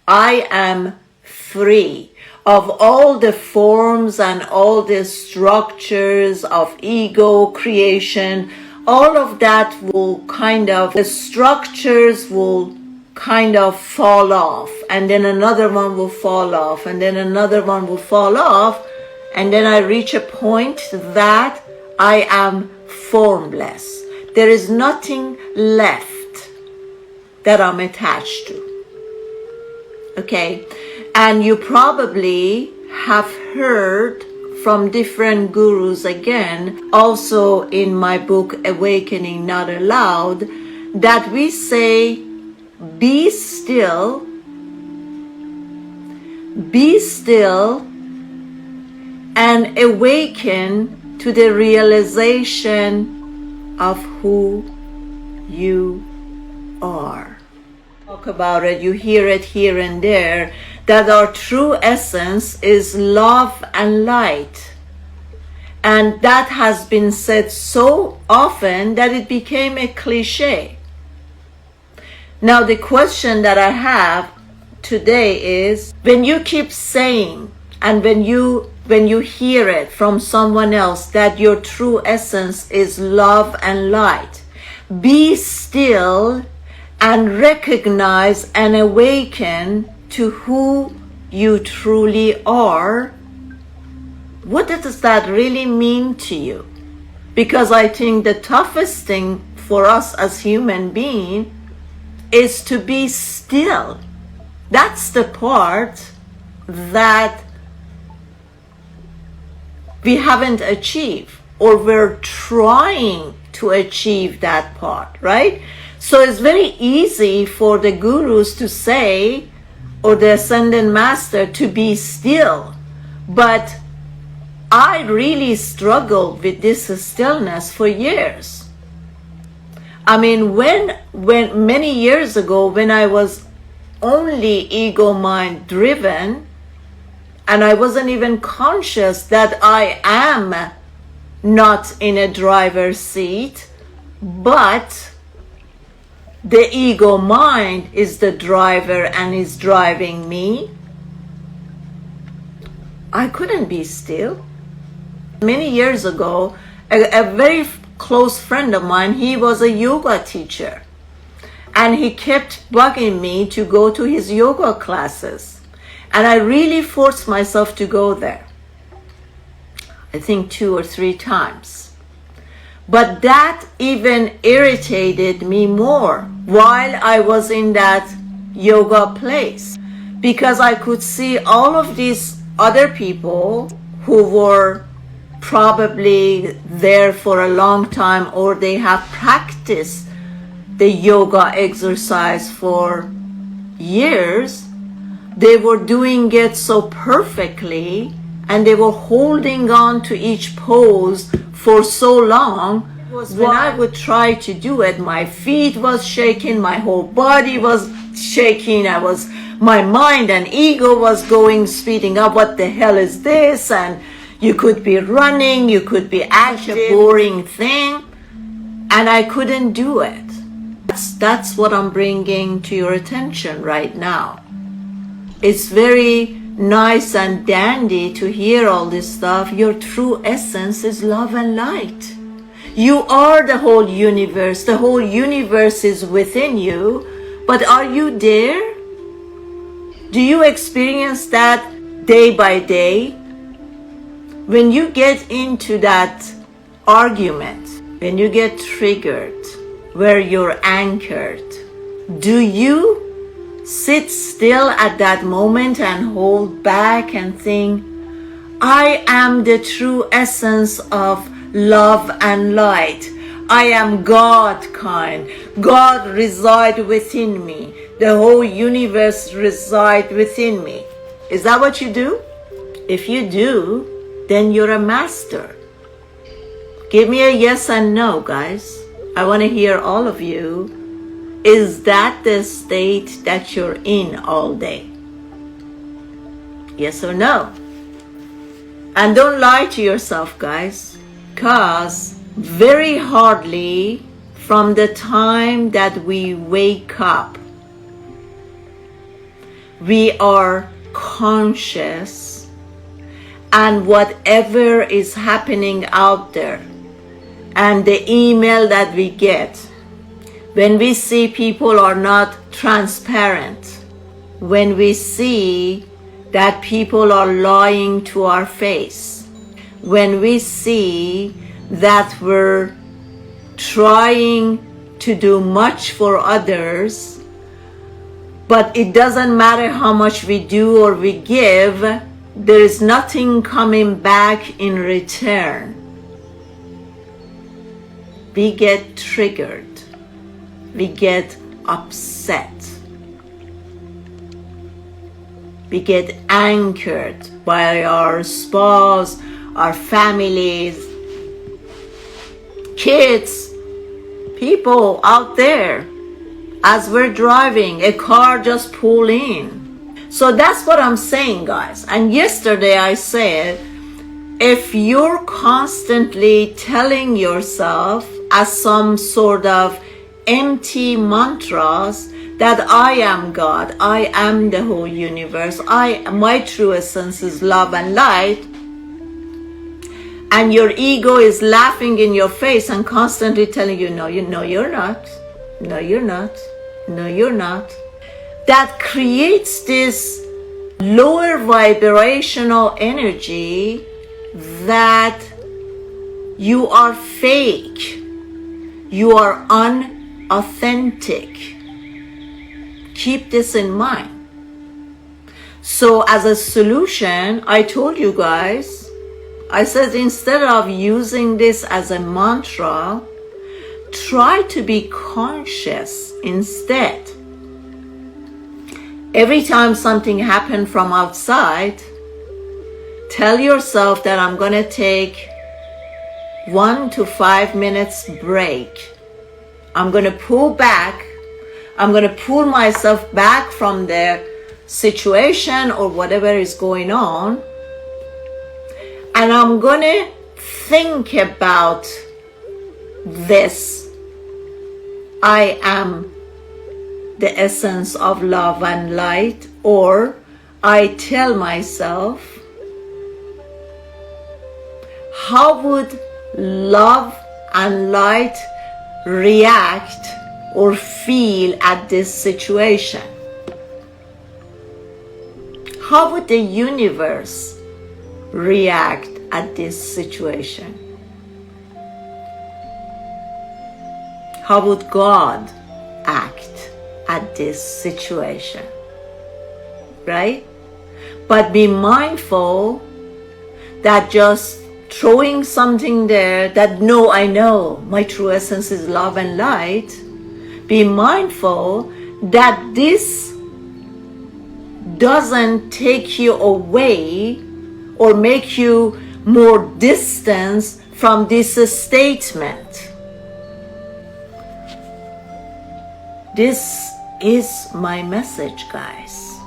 I am free of all the forms and all the structures of ego creation. All of that will the structures will kind of fall off, and then another one will fall off, and then another one will fall off, and then I reach a point that I am formless. There is nothing left that I'm attached to. Okay, and you probably have heard from different gurus again, also in my book Awakening Not Allowed, that we say, be still, and awaken to the realization of who you are. Talk about it, you hear it here and there, that our true essence is love and light. And that has been said so often that it became a cliche. Now the question that I have today is, when you keep saying, and when you hear it from someone else, that your true essence is love and light, be still and recognize and awaken to who you truly are. What does that really mean to you? Because I think the toughest thing for us as human beings is to be still. That's the part that we haven't achieved, or we're trying to achieve that part, right? So it's very easy for the gurus to say, or the ascended master, to be still. But I really struggled with this stillness for years. I mean, when many years ago, when I was only ego mind driven, and I wasn't even conscious that I am not in a driver's seat, but the ego mind is the driver and is driving me, I couldn't be still. Many years ago, a very close friend of mine, he was a yoga teacher, and he kept bugging me to go to his yoga classes, and I really forced myself to go there. I think 2 or 3 times. But that even irritated me more while I was in that yoga place, because I could see all of these other people who were probably there for a long time, or they have practiced the yoga exercise for years. They were doing it so perfectly, and they were holding on to each pose for so long. When I would try to do it, my feet was shaking, my whole body was shaking, my mind and ego was speeding up. What the hell is this? And you could be running, you could be active, a boring thing, and I couldn't do it. That's what I'm bringing to your attention right now. It's very nice and dandy to hear all this stuff. Your true essence is love and light. You are the whole universe. The whole universe is within you. But are you there? Do you experience that day by day? When you get into that argument, when you get triggered, where you're anchored, do you sit still at that moment and hold back and think, I am the true essence of love and light. I am God kind. God resides within me. The whole universe resides within me. Is that what you do? If you do, then you're a master. Give me a yes and no, guys. I want to hear all of you. Is that the state that you're in all day? Yes or no? And don't lie to yourself, guys, because very hardly from the time that we wake up, we are conscious, and whatever is happening out there, and the email that we get, when we see people are not transparent, when we see that people are lying to our face, when we see that we're trying to do much for others, but it doesn't matter how much we do or we give, there is nothing coming back in return. We get triggered. We get upset. We get anchored by our spouse, our families, kids, people out there. As we're driving, a car just pulled in. So that's what I'm saying, guys. And yesterday I said, if you're constantly telling yourself as some sort of empty mantras that I am God, I am the whole universe, my true essence is love and light, and your ego is laughing in your face and constantly telling you, no, you're not, no, you're not, no, you're not, that creates this lower vibrational energy that you are fake, you are unauthentic. Keep this in mind. So as a solution, I told you guys, I said instead of using this as a mantra, try to be conscious instead. Every time something happens from outside, tell yourself that I'm going to take 1 to 5 minutes break. I'm going to pull back. I'm going to pull myself back from the situation or whatever is going on. And I'm going to think about this. I am the essence of love and light. Or I tell myself, how would love and light react or feel at this situation? How would the universe react at this situation? How would God act at this situation? Right? But be mindful that just throwing something there that, no, I know my true essence is love and light. Be mindful that this doesn't take you away or make you more distant from this statement. This is my message, guys.